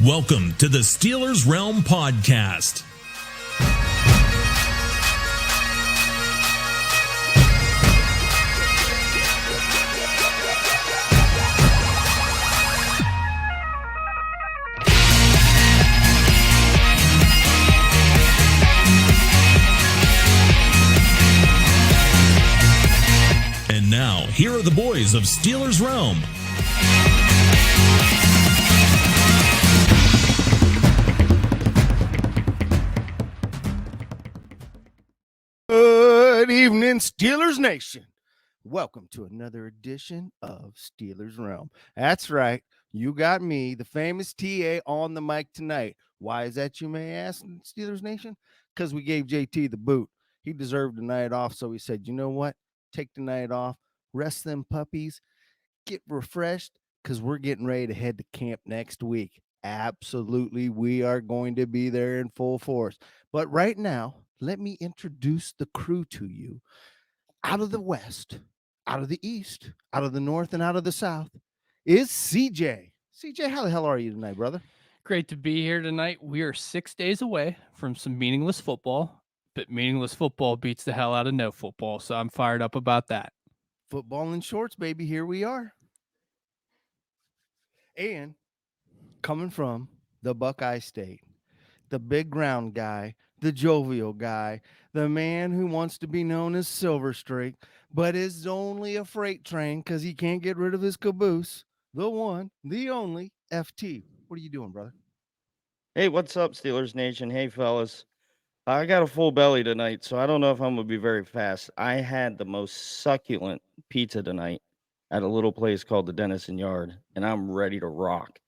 Welcome to the Steelers Realm Podcast. And now, here are the boys of Steelers Realm. Good evening, Steelers Nation. Welcome to another edition of Steelers Realm. That's right. You got me, the famous TA, on the mic tonight. Why is that, you may ask, Steelers Nation? Because we gave JT the boot. He deserved the night off, so we said, you know what? Take the night off, rest them puppies, get refreshed, because we're getting ready to head to camp next week. Absolutely, we are going to be there in full force. But right now, let me introduce the crew to you. Out of the West, out of the East, out of the North, and out of the South is CJ. CJ, how the hell are you tonight, brother? Great to be here tonight. We are 6 days away from some meaningless football, but meaningless football beats the hell out of no football, so I'm fired up about that. Football in shorts, baby. Here we are. And coming from the Buckeye State, the big ground guy, the jovial guy, the man who wants to be known as Silver Streak, but is only a freight train because he can't get rid of his caboose. The one, the only FT. What are you doing, brother? Hey, what's up, Steelers Nation? Hey, fellas. I got a full belly tonight, so I don't know if I'm going to be very fast. I had the most succulent pizza tonight at a little place called the Dennison Yard, and I'm ready to rock.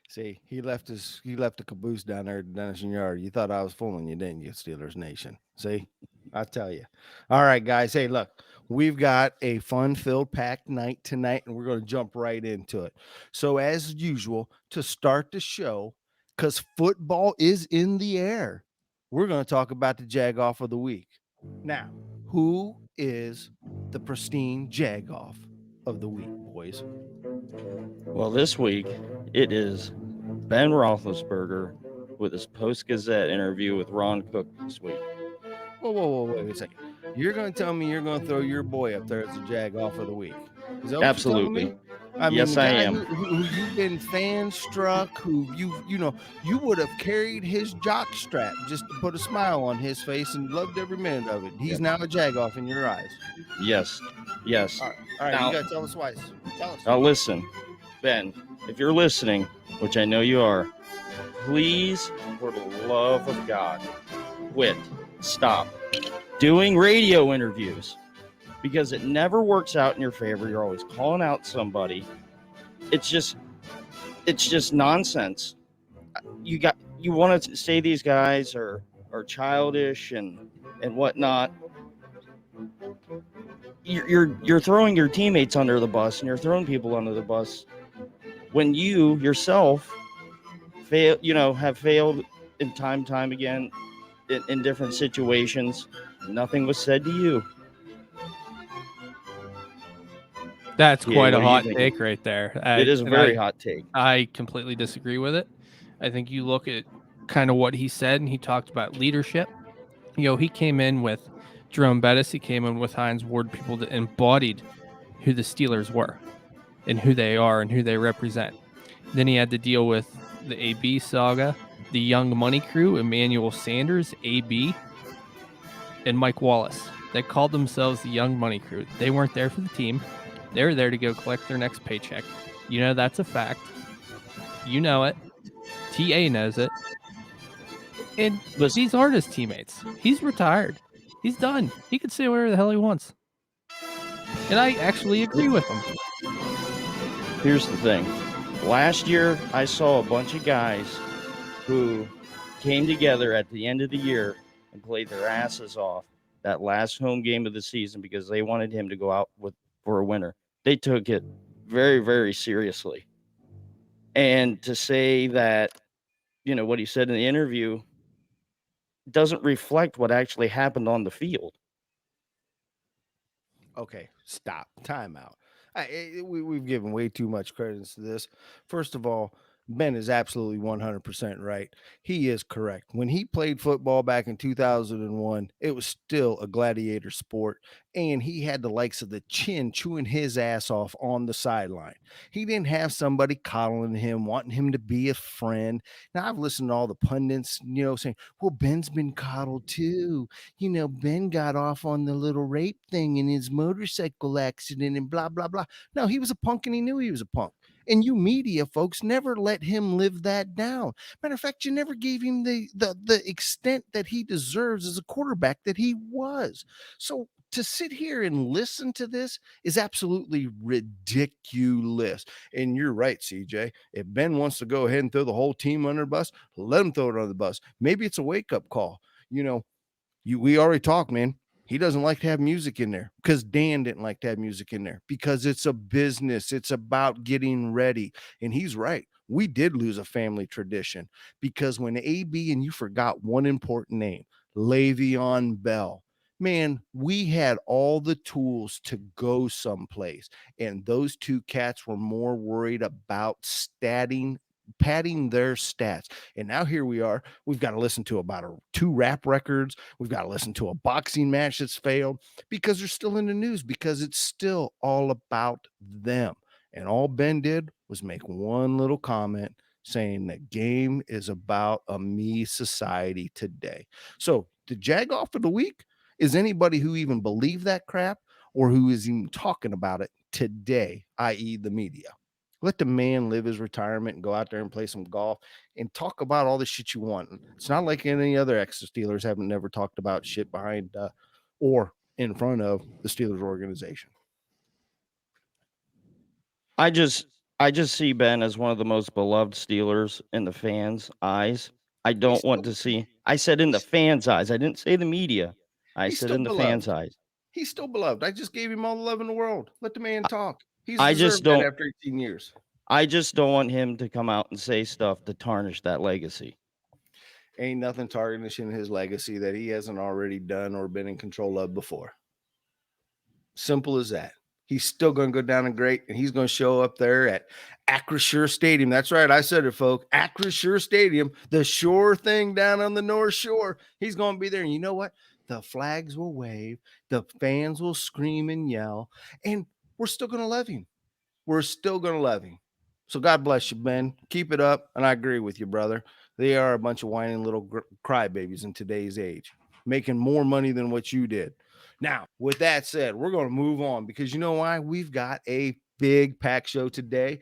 See, he left the caboose down there at Dennison Yard. You thought I was fooling you, didn't you, Steelers Nation? See, I tell you. All right, guys. Hey, look, we've got a fun-filled packed night tonight, and we're going to jump right into it. So, as usual, to start the show, because football is in the air, we're going to talk about the Jagoff of the week. Now, who is the pristine Jagoff of the week, boys? Well, this week, it is Ben Roethlisberger with his Post-Gazette interview with Ron Cook this week. Whoa, wait a second. You're going to tell me you're going to throw your boy up there as a Jagoff of the week? Is that what Absolutely. you're telling me? I mean, Yes, I am. Who you've been fan struck, who you would have carried his jock strap just to put a smile on his face and loved every minute of it. He's now a Jagoff in your eyes. Yes. All right. Now, You got to tell us why. Tell us. Now, listen, Ben, if you're listening, which I know you are, please, for the love of God, stop doing radio interviews because it never works out in your favor. You're always calling out somebody. It's just nonsense. You want to say these guys are childish and whatnot. You're throwing your teammates under the bus and you're throwing people under the bus when you yourself have failed in time again in different situations. Nothing was said to you. That's quite a what do you hot think? take right there. It is a very hot take. I completely disagree with it. I think you look at kind of what he said, and he talked about leadership. He came in with Jerome Bettis. He came in with Hines Ward, people that embodied who the Steelers were and who they are and who they represent. Then he had to deal with the AB saga, the Young Money crew, Emmanuel Sanders, AB, and Mike Wallace. They called themselves the Young Money crew. They weren't there for the team. They were there to go collect their next paycheck. That's a fact. You know it. TA knows it. And these aren't his teammates. He's retired. He's done. He can say whatever the hell he wants. And I actually agree with him. Here's the thing. Last year, I saw a bunch of guys who came together at the end of the year and played their asses off that last home game of the season because they wanted him to go out for a winner. They took it very, very seriously. And to say that, what he said in the interview doesn't reflect what actually happened on the field. Okay, stop. Time out. We've given way too much credence to this. First of all, Ben is absolutely 100% right. He is correct. When he played football back in 2001, it was still a gladiator sport, and he had the likes of the Chin chewing his ass off on the sideline. He didn't have somebody coddling him, wanting him to be a friend. Now, I've listened to all the pundits, saying, well, Ben's been coddled too. Ben got off on the little rape thing in his motorcycle accident and blah, blah, blah. No, he was a punk and he knew he was a punk. And you media folks never let him live that down. Matter of fact, you never gave him the extent that he deserves as a quarterback that he was. So to sit here and listen to this is absolutely ridiculous. And you're right, CJ. If Ben wants to go ahead and throw the whole team under the bus, let him throw it under the bus. Maybe it's a wake-up call. We already talked, man. He doesn't like to have music in there because Dan didn't like to have music in there because it's a business. It's about getting ready. And he's right. We did lose a family tradition because when AB and you forgot one important name, Le'Veon Bell, man, we had all the tools to go someplace. And those two cats were more worried about padding their stats. And now here we are. We've got to listen to about 2 rap records. We've got to listen to a boxing match that's failed because they're still in the news because it's still all about them. And all Ben did was make one little comment saying that game is about a me society today. So the Jagoff of the week is anybody who even believed that crap or who is even talking about it today, i.e. the media. Let the man live his retirement and go out there and play some golf and talk about all the shit you want. It's not like any other ex-Steelers haven't never talked about shit behind or in front of the Steelers organization. I just see Ben as one of the most beloved Steelers in the fans' eyes. I don't want to see. I said in the fans' eyes. I didn't say the media. I said in the fans' eyes. He's still beloved. I just gave him all the love in the world. Let the man talk. He's I just deserved that don't. after 18 years. I just don't want him to come out and say stuff to tarnish that legacy. Ain't nothing tarnishing his legacy that he hasn't already done or been in control of before. Simple as that. He's still going to go down in great, and he's going to show up there at Acrisure Stadium. That's right. I said it, folks. Acrisure Stadium, the shore thing down on the North Shore. He's going to be there. And you know what? The flags will wave. The fans will scream and yell. And we're still going to love him. We're still going to love him. So God bless you, Ben. Keep it up. And I agree with you, brother. They are a bunch of whining little crybabies in today's age, making more money than what you did. Now, with that said, we're going to move on because you know why? We've got a big pack show today.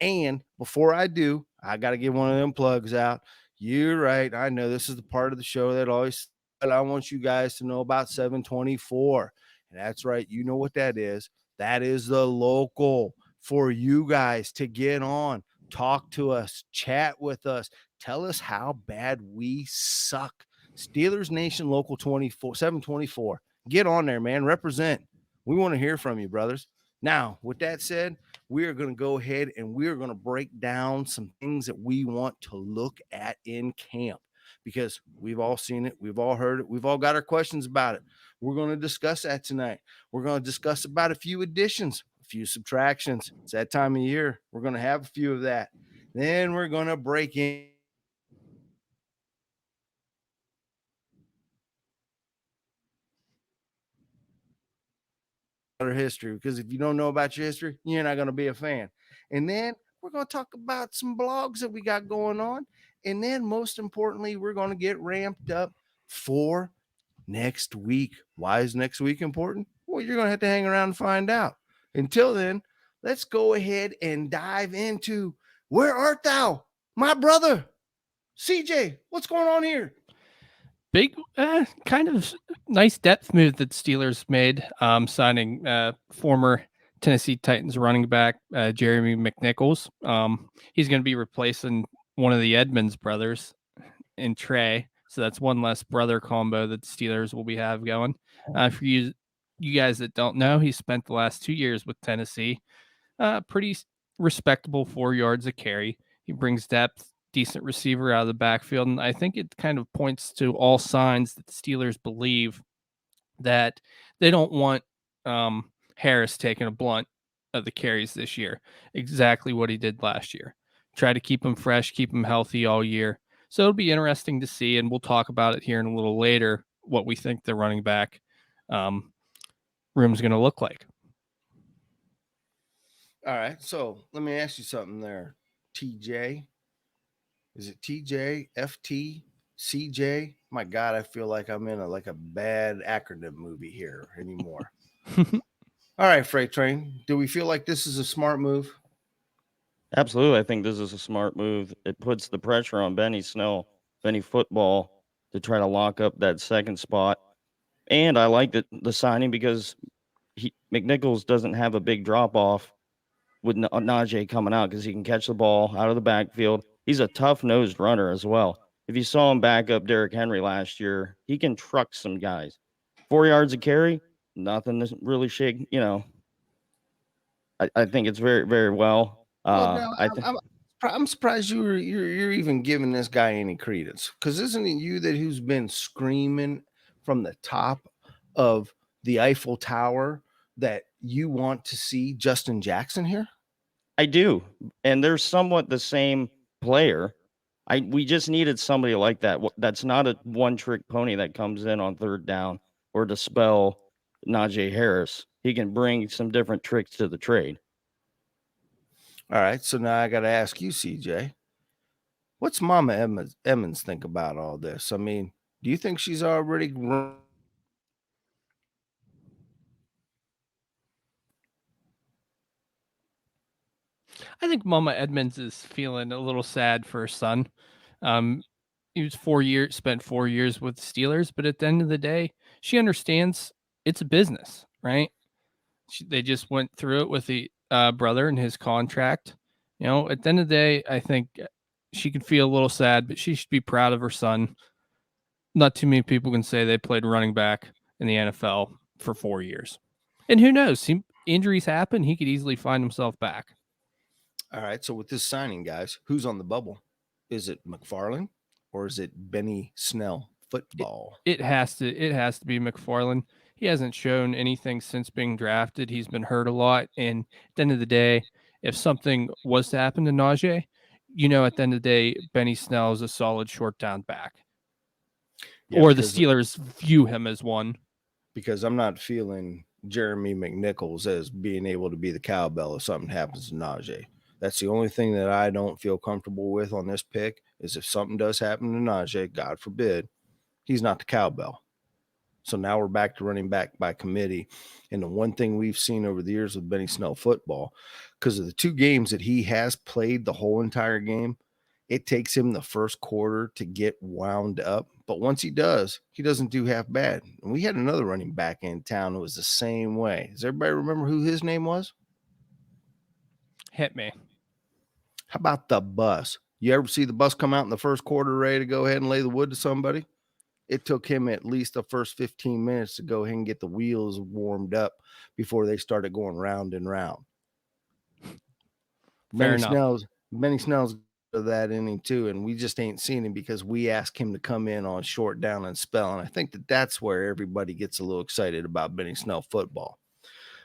And before I do, I got to get one of them plugs out. You're right. I know this is the part of the show that always said I want you guys to know about 724. And that's right. You know what that is. That is the local for you guys to get on, talk to us, chat with us, tell us how bad we suck. Steelers Nation Local 724. Get on there, man. Represent. We want to hear from you, brothers. Now, with that said, we are going to go ahead and we are going to break down some things that we want to look at in camp because we've all seen it. We've all heard it. We've all got our questions about it. We're going to discuss that tonight. We're going to discuss about a few additions, a few subtractions. It's that time of year. We're going to have a few of that. Then we're going to break in history because if you don't know about your history, you're not going to be a fan. And then we're going to talk about some blogs that we got going on. And then most importantly, we're going to get ramped up for next week. Why is next week important? Well, you're going to have to hang around and find out. Until then, let's go ahead and dive into Where Art Thou, my brother? CJ, what's going on here? Big, kind of nice depth move that Steelers made, signing former Tennessee Titans running back Jeremy McNichols. He's going to be replacing one of the Edmonds brothers in Trey, so that's one less brother combo that the Steelers will have going. For you guys that don't know, he spent the last 2 years with Tennessee. Pretty respectable 4 yards a carry. He brings depth, decent receiver out of the backfield. And I think it kind of points to all signs that the Steelers believe that they don't want Harris taking a blunt of the carries this year. Exactly what he did last year. try to keep them fresh, keep them healthy all year. So it'll be interesting to see, and we'll talk about it here in a little later, what we think the running back room is going to look like. All right. So let me ask you something there, TJ. Is it TJ, FT, CJ? My God, I feel like I'm in a bad acronym movie here anymore. All right, Freight Train. Do we feel like this is a smart move? Absolutely. I think this is a smart move. It puts the pressure on Benny Snell, Benny Football, to try to lock up that second spot. And I like the signing because McNichols doesn't have a big drop off with Najee coming out because he can catch the ball out of the backfield. He's a tough-nosed runner as well. If you saw him back up Derrick Henry last year, he can truck some guys. 4 yards of carry, nothing to really shake. I think it's very, very well. Well, no, I'm surprised you're even giving this guy any credence, because isn't it you who's been screaming from the top of the Eiffel Tower that you want to see Justin Jackson here? I do, and they're somewhat the same player. We just needed somebody like that. That's not a one-trick pony that comes in on third down or to spell Najee Harris. He can bring some different tricks to the trade. All right, so now I got to ask you, CJ, what's Mama Emmons think about all this? I mean, do you think she's already I think Mama Edmonds is feeling a little sad for her son. He was spent 4 years with the Steelers, but at the end of the day, she understands it's a business, right? They just went through it with the brother and his contract. At the end of the day, I think she could feel a little sad, but she should be proud of her son. Not too many people can say they played running back in the NFL for 4 years. And who knows? Injuries happen. He could easily find himself back. All right, so with this signing, guys, who's on the bubble? Is it McFarland or is it Benny Snell Football? It has to be McFarland. He hasn't shown anything since being drafted. He's been hurt a lot. And at the end of the day, if something was to happen to Najee, at the end of the day, Benny Snell is a solid short down back. Yeah, or the Steelers view him as one. Because I'm not feeling Jeremy McNichols as being able to be the cowbell if something happens to Najee. That's the only thing that I don't feel comfortable with on this pick is if something does happen to Najee, God forbid, he's not the cowbell. So now we're back to running back by committee. And the one thing we've seen over the years with Benny Snell Football, because of the 2 games that he has played the whole entire game, it takes him the first quarter to get wound up. But once he does, he doesn't do half bad. And we had another running back in town who was the same way. Does everybody remember who his name was? Hit me. How about the bus? You ever see the bus come out in the first quarter ready to go ahead and lay the wood to somebody? It took him at least the first 15 minutes to go ahead and get the wheels warmed up before they started going round and round. Benny Snell's that inning too, and we just ain't seen him because we asked him to come in on short down and spell. And I think that's where everybody gets a little excited about Benny Snell Football.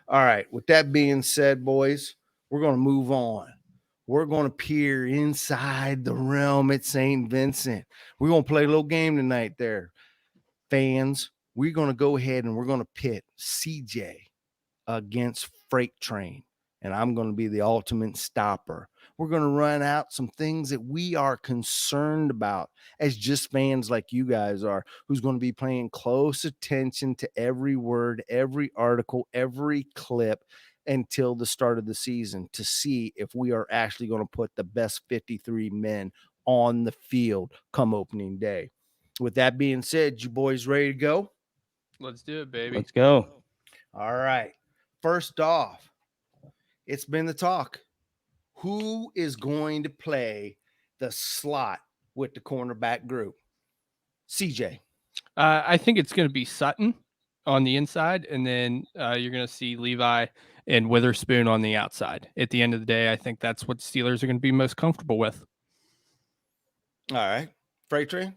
All right, with that being said, boys, we're going to move on. We're going to peer inside the realm at St. Vincent. We're going to play a little game tonight there. Fans, we're going to go ahead and we're going to pit CJ against Freight Train, and I'm going to be the ultimate stopper. We're going to run out some things that we are concerned about as just fans like you guys are, who's going to be paying close attention to every word, every article, every clip, until the start of the season to see if we are actually going to put the best 53 men on the field come opening day. With that being said, you boys ready to go? Let's do it, baby. Let's go. All right. First off, it's been the talk. Who is going to play the slot with the cornerback group? CJ. I think it's going to be Sutton on the inside, and then you're going to see Levi and Witherspoon on the outside. At the end of the day, I think that's what Steelers are going to be most comfortable with. All right. Freight Train?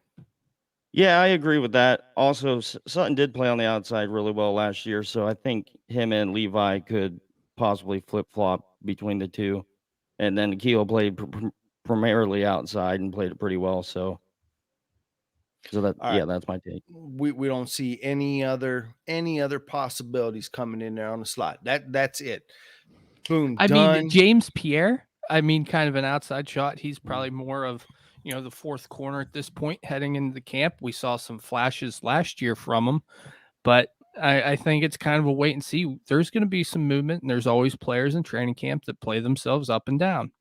Yeah, I agree with that. Also, Sutton did play on the outside really well last year, so I think him and Levi could possibly flip-flop between the two. And then Keel played primarily outside and played it pretty well. So that All right. that's my take. We don't see any other possibilities coming in there on the slot. That's it. Boom, I done. mean, James Pierre, kind of an outside shot. He's probably more of, the fourth corner at this point heading into the camp. We saw some flashes last year from him, but I think it's kind of a wait and see. There's going to be some movement, and there's always players in training camp that play themselves up and down.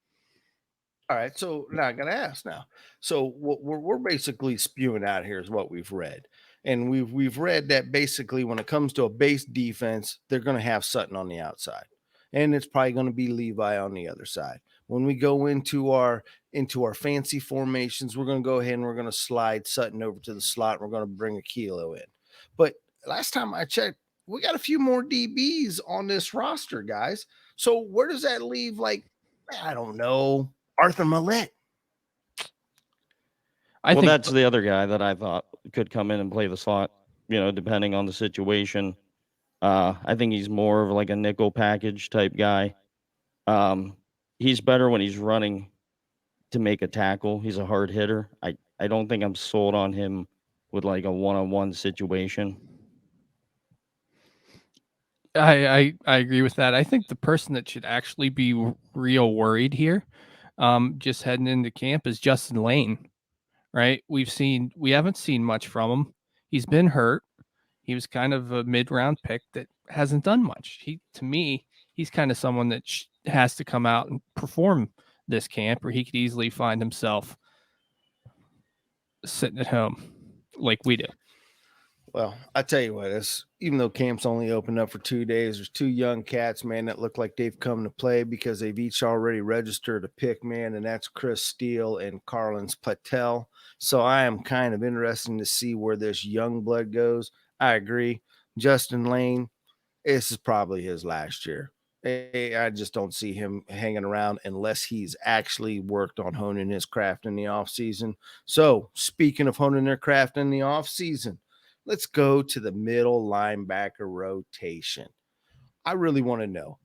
All right, so now I gotta ask now. So what we're basically spewing out here is what we've read, and we've read that basically when it comes to a base defense, they're going to have Sutton on the outside, and it's probably going to be Levi on the other side. When we go into our fancy formations, we're going to go ahead and we're going to slide Sutton over to the slot. And we're going to bring a Kilo in, but last time I checked, we got a few more DBs on this roster, guys. So where does that leave? Like, I don't know. Arthur Millette. I think that's the other guy that I thought could come in and play the slot, depending on the situation. I think he's more of like a nickel package type guy. He's better when he's running to make a tackle. He's a hard hitter. I don't think I'm sold on him with like a one-on-one situation. I agree with that. I think the person that should actually be real worried here, just heading into camp, is Justin Lane. Right? We haven't seen much from him. He's been hurt. He was kind of a mid-round pick that hasn't done much. To me, he's kind of someone that has to come out and perform this camp, or he could easily find himself sitting at home like we do. Well, I tell you what, even though camp's only opened up for 2 days, there's two young cats, man, that look like they've come to play because they've each already registered a pick, man, and that's Chris Steele and Carlins Patel. So I am kind of interested to see where this young blood goes. I agree. Justin Lane, this is probably his last year. I just don't see him hanging around unless he's actually worked on honing his craft in the offseason. So speaking of honing their craft in the offseason, let's go to the middle linebacker rotation. I really want to know,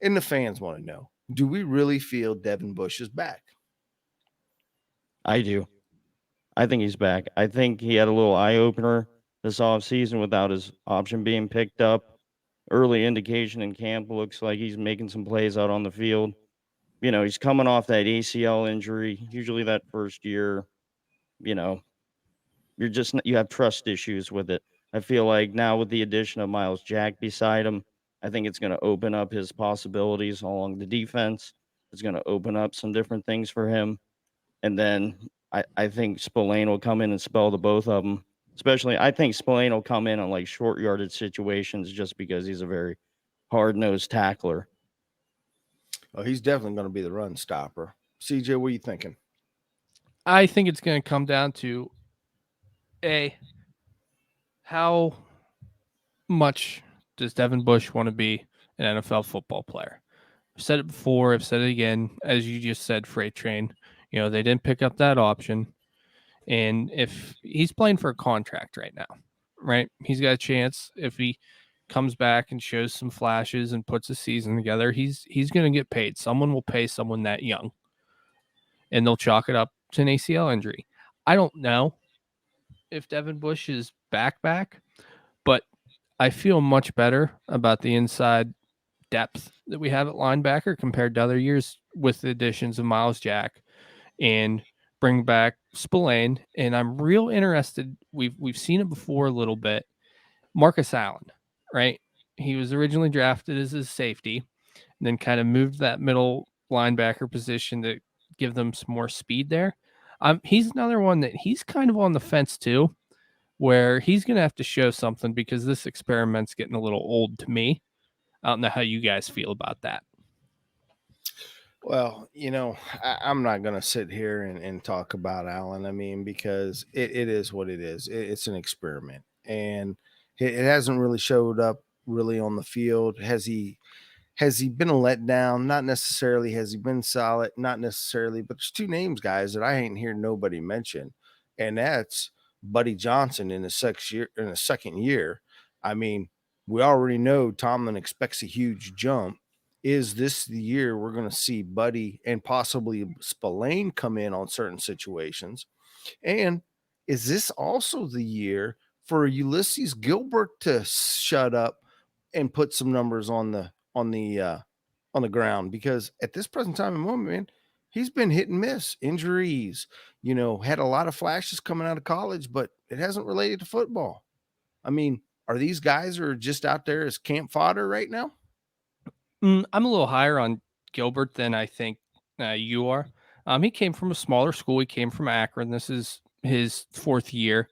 and the fans want to know, do we really feel Devin Bush is back? I do. I think he's back. I think he had a little eye-opener this offseason without his option being picked up. Early indication in camp looks like he's making some plays out on the field. He's coming off that ACL injury. Usually that first year, you have trust issues with it. I feel like now with the addition of Miles Jack beside him, I think it's going to open up his possibilities along the defense. It's going to open up some different things for him. And then I think Spillane will come in and spell the both of them. Especially, I think Spillane will come in on like short yardage situations just because he's a very hard-nosed tackler. Oh, he's definitely going to be the run stopper. CJ, what are you thinking? I think it's going to come down to how much does Devin Bush want to be an NFL football player? I've said it before. I've said it again. As you just said, Freight Train, they didn't pick up that option. And if he's playing for a contract right now, right, he's got a chance. If he comes back and shows some flashes and puts a season together, he's going to get paid. Someone will pay someone that young, and they'll chalk it up to an ACL injury. I don't know if Devin Bush is back, but I feel much better about the inside depth that we have at linebacker compared to other years with the additions of Miles Jack and bring back Spillane. And I'm real interested. We've seen it before a little bit. Marcus Allen, right? He was originally drafted as a safety and then kind of moved that middle linebacker position to give them some more speed there. He's another one that he's kind of on the fence too, where he's going to have to show something because this experiment's getting a little old to me. I don't know how you guys feel about that. Well, I'm not going to sit here and talk about Allen. I mean, because it is what it is. It's an experiment, and it hasn't really showed up really on the field. Has he been a letdown? Not necessarily. Has he been solid? Not necessarily. But there's two names, guys, that I ain't hear nobody mention, and that's Buddy Johnson in the second year. I mean, we already know Tomlin expects a huge jump. is this the year we're going to see Buddy and possibly Spillane come in on certain situations? And is this also the year for Ulysses Gilbert to shut up and put some numbers on the ground? Because at this present time and moment, man, he's been hit and miss, injuries, had a lot of flashes coming out of college, but it hasn't related to football. I mean, are these guys who are just out there as camp fodder right now? I'm a little higher on Gilbert than I think you are. He came from a smaller school. He came from Akron. This is his 4th year.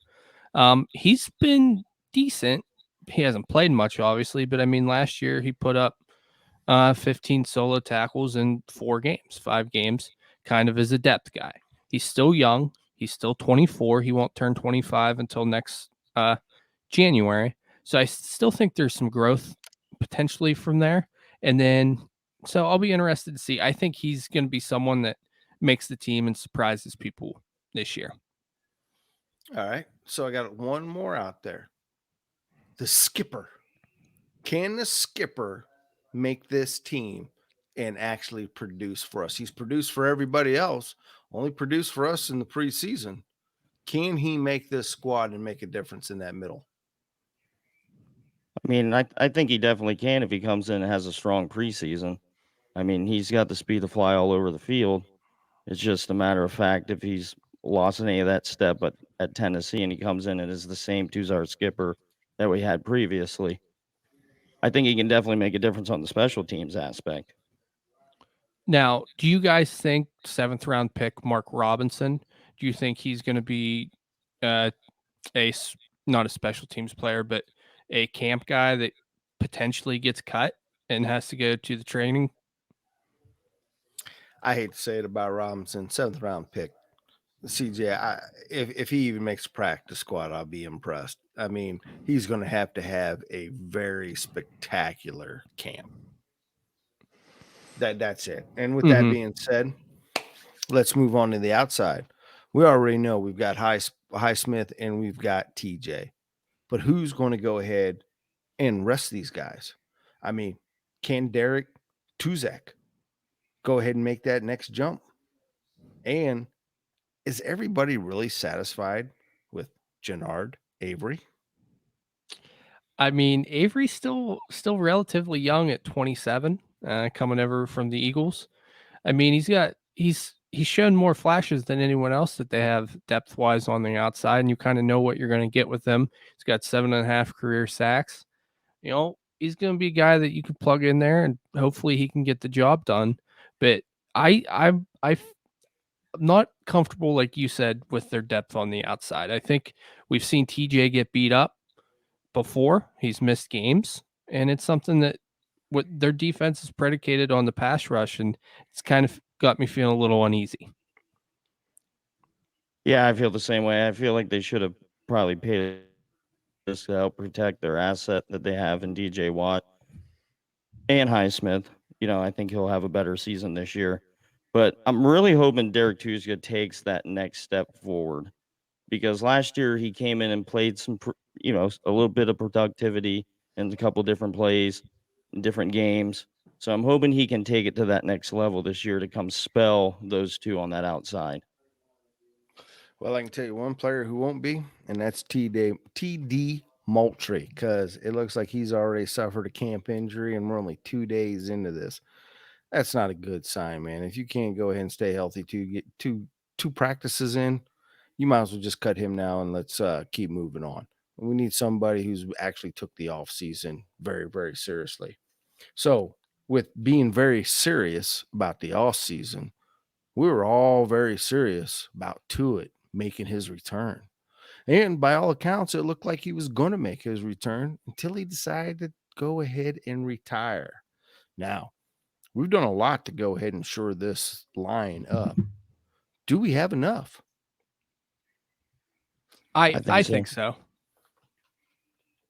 He's been decent. He hasn't played much, obviously, but I mean, last year he put up 15 solo tackles in 5 games, kind of as a depth guy. He's still young. He's still 24. He won't turn 25 until next January. So I still think there's some growth potentially from there. And then, so I'll be interested to see. I think he's going to be someone that makes the team and surprises people this year. All right. So I got one more out there. The skipper. Can the skipper make this team and actually produce for us? He's produced for everybody else, only produced for us in the preseason. Can he make this squad and make a difference in that middle? I mean, I think he definitely can if he comes in and has a strong preseason. I mean, he's got the speed to fly all over the field. It's just a matter of fact if he's lost any of that step at Tennessee and he comes in and is the same two-star skipper that we had previously. I think he can definitely make a difference on the special teams aspect. Now, do you guys think 7th round pick Mark Robinson? Do you think he's going to be uh, not a special teams player, but a camp guy that potentially gets cut and has to go to the training? I hate to say it about Robinson, 7th round pick. CJ, if he even makes a practice squad, I'll be impressed. I mean, he's going to have a very spectacular camp. That's it. And with that being said, let's move on to the outside. We already know we've got Highsmith and we've got TJ, but who's going to go ahead and rest these guys? I mean, can Derek Tuzak go ahead and make that next jump? And is everybody really satisfied with Jannard Avery? I mean, Avery's still relatively young at 27, coming over from the Eagles. I mean, he's shown more flashes than anyone else that they have depth wise on the outside, and you kind of know what you're going to get with him. He's got 7.5 career sacks. He's going to be a guy that you can plug in there, and hopefully he can get the job done. But I'm not comfortable, like you said, with their depth on the outside. I think we've seen TJ get beat up before. He's missed games, and it's something that what their defense is predicated on the pass rush, and it's kind of got me feeling a little uneasy. Yeah, I feel the same way. I feel like they should have probably paid this to help protect their asset that they have in DJ Watt and Highsmith. I think he'll have a better season this year. But I'm really hoping Derek Tuzga takes that next step forward because last year he came in and played a little bit of productivity in a couple different plays in different games. So I'm hoping he can take it to that next level this year to come spell those two on that outside. Well, I can tell you one player who won't be, and that's TD Moultrie, because it looks like he's already suffered a camp injury, and we're only 2 days into this. That's not a good sign, man. If you can't go ahead and stay healthy to get two practices in, you might as well just cut him now and let's keep moving on. We need somebody who's actually took the off season very, very seriously. So, with being very serious about the off season, we were all very serious about Tuitt making his return. And by all accounts, it looked like he was going to make his return until he decided to go ahead and retire. Now, we've done a lot to go ahead and shore this line up. Do we have enough? I think so.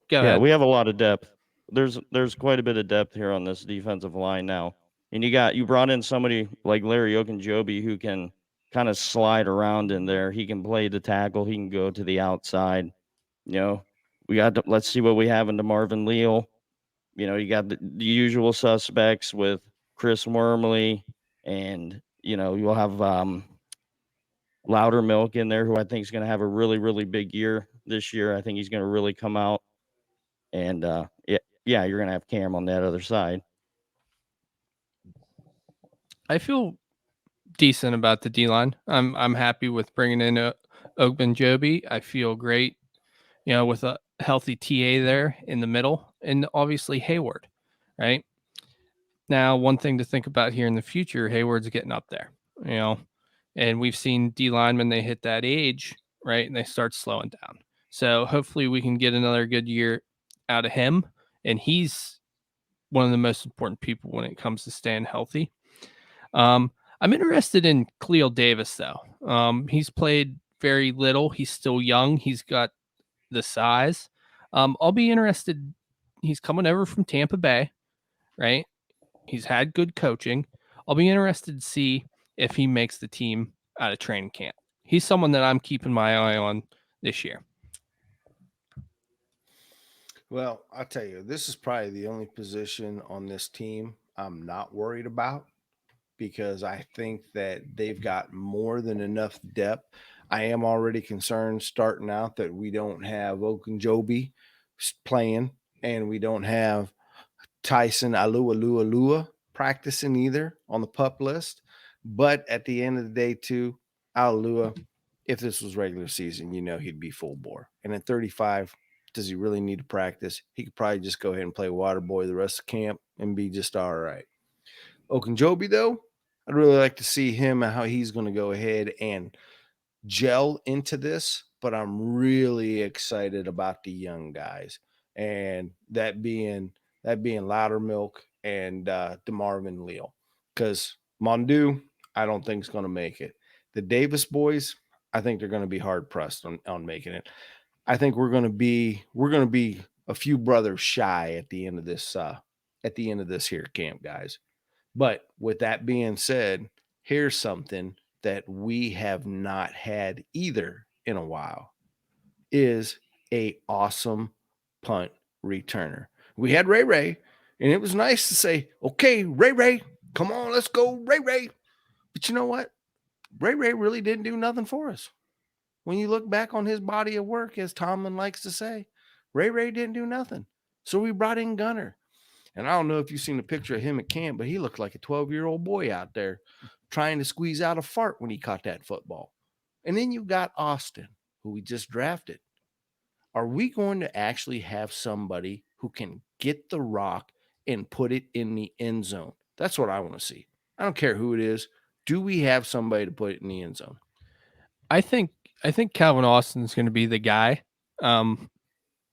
Go Yeah, ahead. we have a lot of depth. There's quite a bit of depth here on this defensive line now. And you brought in somebody like Larry Ogunjobi who can kind of slide around in there. He can play the tackle. He can go to the outside. Let's see what we have into Marvin Leal. You got the usual suspects with Chris Wormley, and you'll have Louder Milk in there, who I think is going to have a really, really big year this year. I think he's going to really come out, and yeah, you're going to have Cam on that other side. I feel decent about the D line. I'm happy with bringing in Ogunjobi. I feel great, with a healthy TA there in the middle, and obviously Hayward, right? Now, one thing to think about here in the future, Hayward's getting up there, and we've seen D linemen, they hit that age, right, and they start slowing down. So hopefully we can get another good year out of him, and he's one of the most important people when it comes to staying healthy. I'm interested in Cleo Davis, though. He's played very little. He's still young. He's got the size. I'll be interested. He's coming over from Tampa Bay, right? He's had good coaching. I'll be interested to see if he makes the team out of training camp. He's someone that I'm keeping my eye on this year. Well, I'll tell you, this is probably the only position on this team I'm not worried about, because I think that they've got more than enough depth. I am already concerned starting out that we don't have Ogunjobi playing, and we don't have Tyson Alua practicing either on the pup list. But at the end of the day, too, Alua, if this was regular season, he'd be full bore. And at 35, does he really need to practice? He could probably just go ahead and play water boy the rest of camp and be just all right. Ogunjobi, though, I'd really like to see him and how he's going to go ahead and gel into this, but I'm really excited about the young guys, and that being Loudermilk and DeMarvin Leal, because Mondu, I don't think is going to make it. The Davis boys, I think they're going to be hard pressed on making it. I think we're going to be a few brothers shy at the end of this here camp, guys. But with that being said, here's something that we have not had either in a while, is a awesome punt returner. We had Ray, and it was nice to say, okay, Ray, come on, let's go, Ray. But you know what? Ray really didn't do nothing for us. When you look back on his body of work, as Tomlin likes to say, Ray didn't do nothing. So we brought in Gunner. And I don't know if you've seen a picture of him at camp, but he looked like a 12-year-old boy out there trying to squeeze out a fart when he caught that football. And then you got Austin, who we just drafted. Are we going to actually have somebody who can get the rock and put it in the end zone? That's what I want to see. I don't care who it is. Do we have somebody to put it in the end zone? I think Calvin Austin is going to be the guy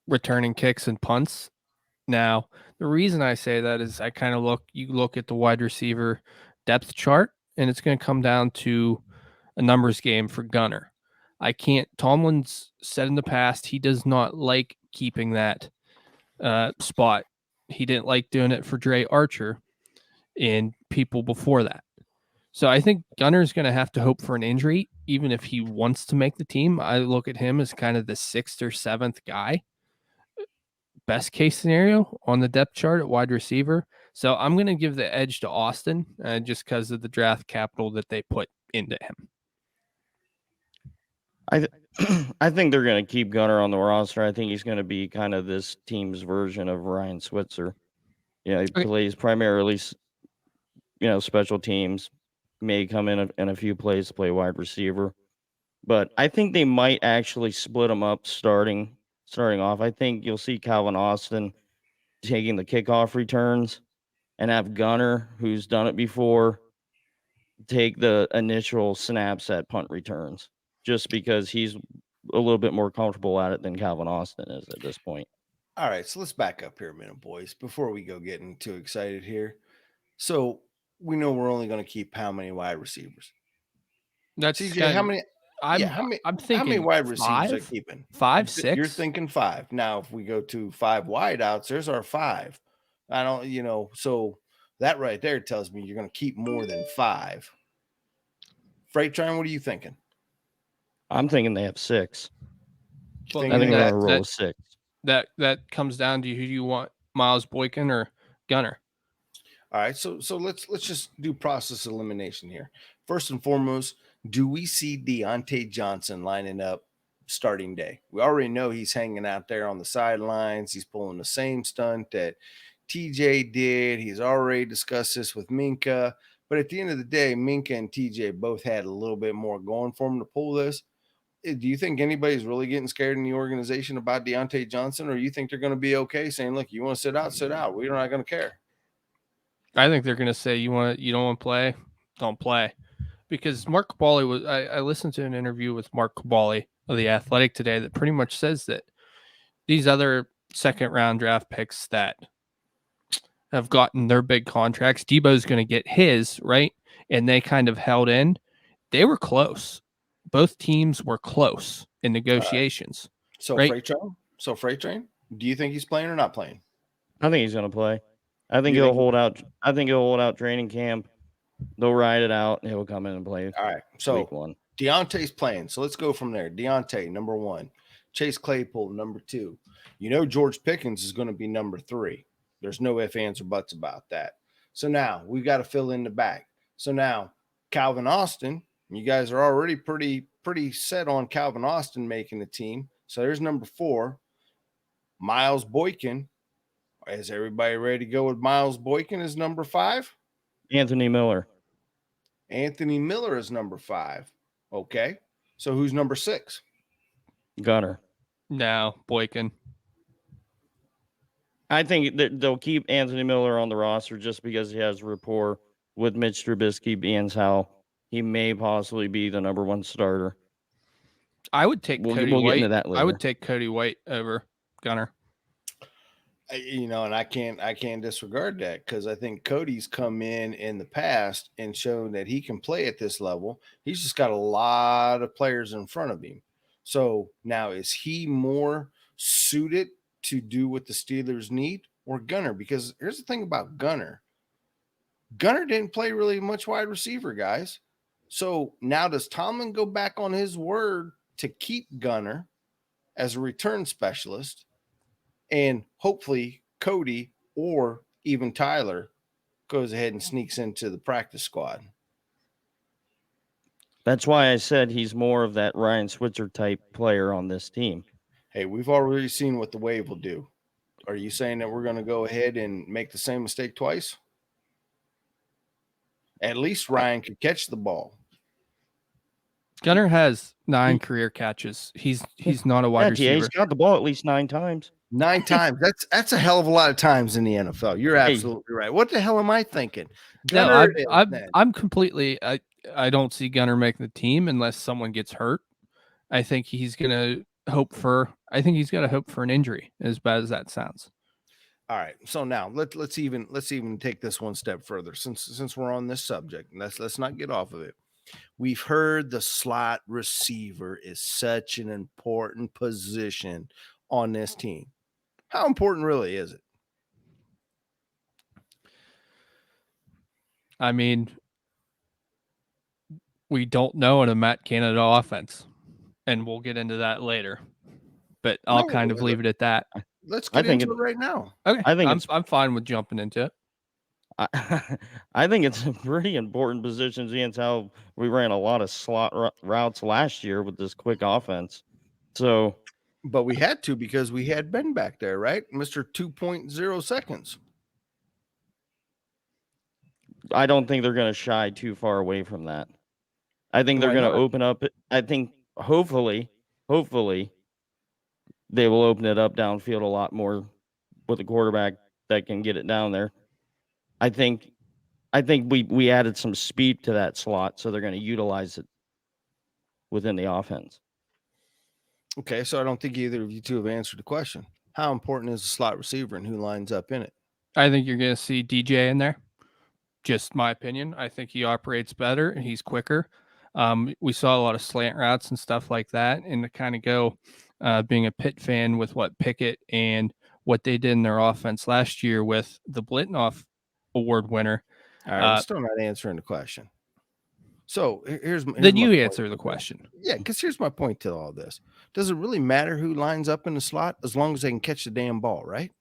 returning kicks and punts. Now, the reason I say that is I kind of look at the wide receiver depth chart, and it's going to come down to a numbers game for Gunner. Tomlin's said in the past, he does not like keeping that spot. He didn't like doing it for Dre Archer and people before that. So I think Gunner's going to have to hope for an injury, even if he wants to make the team. I look at him as kind of the 6th or 7th guy. Best case scenario on the depth chart at wide receiver. So I'm going to give the edge to Austin just because of the draft capital that they put into him. I think they're going to keep Gunner on the roster. I think he's going to be kind of this team's version of Ryan Switzer. He plays primarily, special teams. May come in a few plays to play wide receiver. But I think they might actually split them up starting off. I think you'll see Calvin Austin taking the kickoff returns and have Gunner, who's done it before, take the initial snaps at punt returns, just because he's a little bit more comfortable at it than Calvin Austin is at this point. All right, so let's back up here a minute, boys, before we go getting too excited here. So we know we're only going to keep how many wide receivers? That's CJ, how many? I'm thinking how many wide receivers are 5, keeping? 5, 6. You're thinking 5. Now, if we go to 5 wideouts, there's our 5. I don't, so that right there tells me you're going to keep more than 5. Freight Train, what are you thinking? I'm thinking they have 6. Well, I think they're going to roll with 6. That comes down to who you want Miles Boykin or Gunner. All right, so let's just do process elimination here. First and foremost, do we see Deontay Johnson lining up starting day? We already know he's hanging out there on the sidelines. He's pulling the same stunt that TJ did. He's already discussed this with Minka. But at the end of the day, Minka and TJ both had a little bit more going for them to pull this. Do you think anybody's really getting scared in the organization about Deontay Johnson, or you think they're going to be okay saying, look, you want to sit out, sit out. We're not going to care. I think they're going to say you don't want to play, don't play, because Mark Cabali was. I listened to an interview with Mark Cabali of the Athletic today that pretty much says that these other second round draft picks that have gotten their big contracts, Debo's going to get his right, and they kind of held in. They were close. Both teams were close in negotiations. So right? Freight Train. Do you think he's playing or not playing? I think he's going to play. I think You he'll think- hold out. I think he'll hold out training camp. They'll ride it out, and he'll come in and play. All right. So week 1. Deontay's playing. So let's go from there. Deontay, number 1. Chase Claypool, number 2. You know George Pickens is going to be number 3. There's no ifs, ands, or buts about that. So now we've got to fill in the back. So now Calvin Austin, you guys are already pretty set on Calvin Austin making the team. So there's number 4. Miles Boykin. Is everybody ready to go with Miles Boykin as number 5? Anthony Miller. Anthony Miller is number 5. Okay. So who's number 6? Gunner. No, Boykin. I think that they'll keep Anthony Miller on the roster just because he has rapport with Mitch Trubisky, being how he may possibly be the number 1 starter. I would take Cody we'll White. get into that later. I would take Cody White over Gunner. And I can't disregard that, because I think Cody's come in the past and shown that he can play at this level. He's just got a lot of players in front of him. So now, is he more suited to do what the Steelers need, or Gunner? Because here's the thing about Gunner. Gunner didn't play really much wide receiver, guys. So now does Tomlin go back on his word to keep Gunner as a return specialist? And hopefully Cody or even Tyler goes ahead and sneaks into the practice squad. That's why I said he's more of that Ryan Switzer type player on this team. Hey, we've already seen what the Wave will do. Are you saying that we're going to go ahead and make the same mistake twice? At least Ryan could catch the ball. Gunner has 9 career catches. He's not a wide receiver. He's got the ball at least 9 times. 9 times. That's a hell of a lot of times in the NFL. You're absolutely right. What the hell am I thinking? No, I'm completely. I don't see Gunner making the team unless someone gets hurt. I think he's gonna hope for. I think he's got to hope for an injury, as bad as that sounds. All right. So now let's even take this one step further. Since we're on this subject, let's not get off of it. We've heard the slot receiver is such an important position on this team. How important really is it? I mean, we don't know in a Matt Canada offense, and we'll get into that later. But I'll kind of leave it at that. Let's get into it right now. Okay, I'm fine with jumping into it. I think it's a pretty important position, seeing how we ran a lot of slot routes last year with this quick offense. So, but we had to, because we had Ben back there, right? Mr. 2.0 seconds. I don't think they're going to shy too far away from that. I think they're going to open up. I think hopefully they will open it up downfield a lot more with a quarterback that can get it down there. I think we added some speed to that slot, so they're going to utilize it within the offense. Okay, so I don't think either of you two have answered the question. How important is the slot receiver and who lines up in it? I think you're going to see DJ in there. Just my opinion. I think he operates better and he's quicker. We saw a lot of slant routes and stuff like that, and to kind of go being a Pitt fan with what Pickett and what they did in their offense last year with the Blitnoff Award winner. All right, we're still not answering the question. So here's then you answer the question. Yeah, because here's my point to all this. Does it really matter who lines up in the slot as long as they can catch the damn ball, right?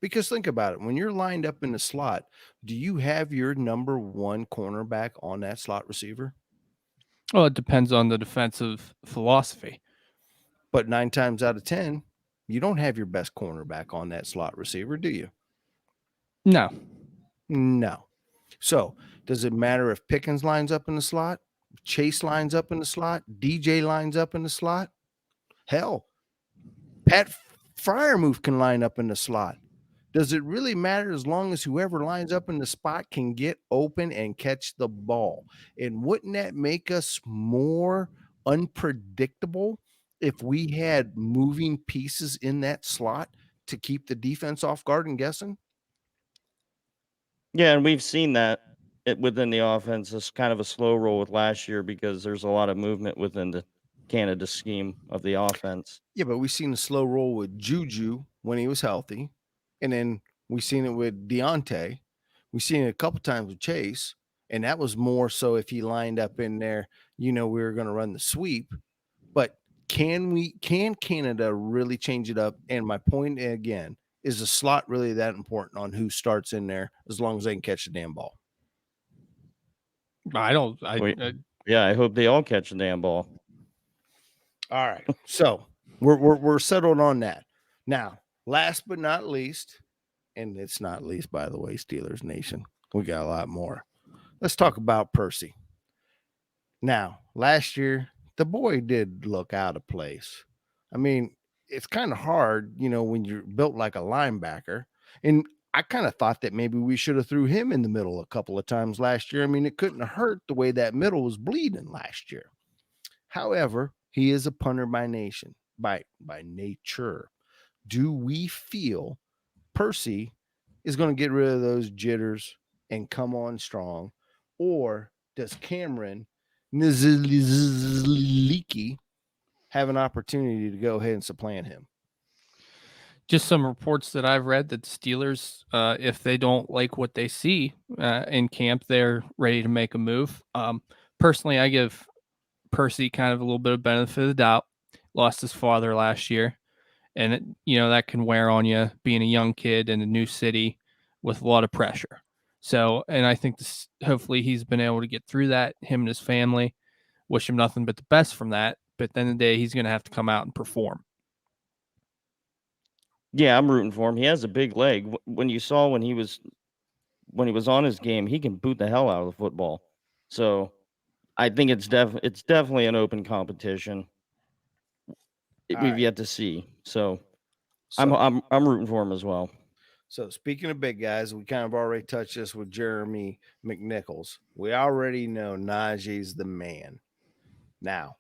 Because think about it. When you're lined up in the slot, do you have your number one cornerback on that slot receiver? Well, it depends on the defensive philosophy. But 9 times out of 10, you don't have your best cornerback on that slot receiver, do you? No. No. So, does it matter if Pickens lines up in the slot, Chase lines up in the slot, DJ lines up in the slot? Hell, Pat Fryermuth can line up in the slot. Does it really matter as long as whoever lines up in the spot can get open and catch the ball? And wouldn't that make us more unpredictable if we had moving pieces in that slot to keep the defense off guard and guessing? Yeah, and we've seen that within the offense. It's kind of a slow roll with last year because there's a lot of movement within the Canada scheme of the offense. Yeah, but we've seen a slow roll with Juju when he was healthy. And then we've seen it with Deontay. We've seen it a couple times with Chase. And that was more so if he lined up in there, we were going to run the sweep. But can Canada really change it up? And my point again, is the slot really that important on who starts in there as long as they can catch the damn ball? I don't. Yeah, I hope they all catch the damn ball. All right. So we're settled on that. Now, last but not least, and it's not least, by the way, Steelers Nation, we got a lot more. Let's talk about Percy. Now, last year, the boy did look out of place. I mean, it's kind of hard, when you're built like a linebacker. And I kind of thought that maybe we should have threw him in the middle a couple of times last year. I mean, it couldn't have hurt the way that middle was bleeding last year. However, he is a punter by nature. Do we feel Percy is going to get rid of those jitters and come on strong, or does Cameron Nizaliki have an opportunity to go ahead and supplant him? Just some reports that I've read that the Steelers, if they don't like what they see in camp, they're ready to make a move. Personally, I give Percy kind of a little bit of benefit of the doubt. Lost his father last year, and that can wear on you being a young kid in a new city with a lot of pressure. So, and I think hopefully he's been able to get through that. Him and his family, wish him nothing but the best from that. But at the end of the day, he's going to have to come out and perform. Yeah, I'm rooting for him. He has a big leg. When he was on his game, he can boot the hell out of the football. So I think it's definitely an open competition. We've yet to see. So I'm rooting for him as well. So speaking of big guys, we kind of already touched this with Jeremy McNichols. We already know Najee's the man. Now,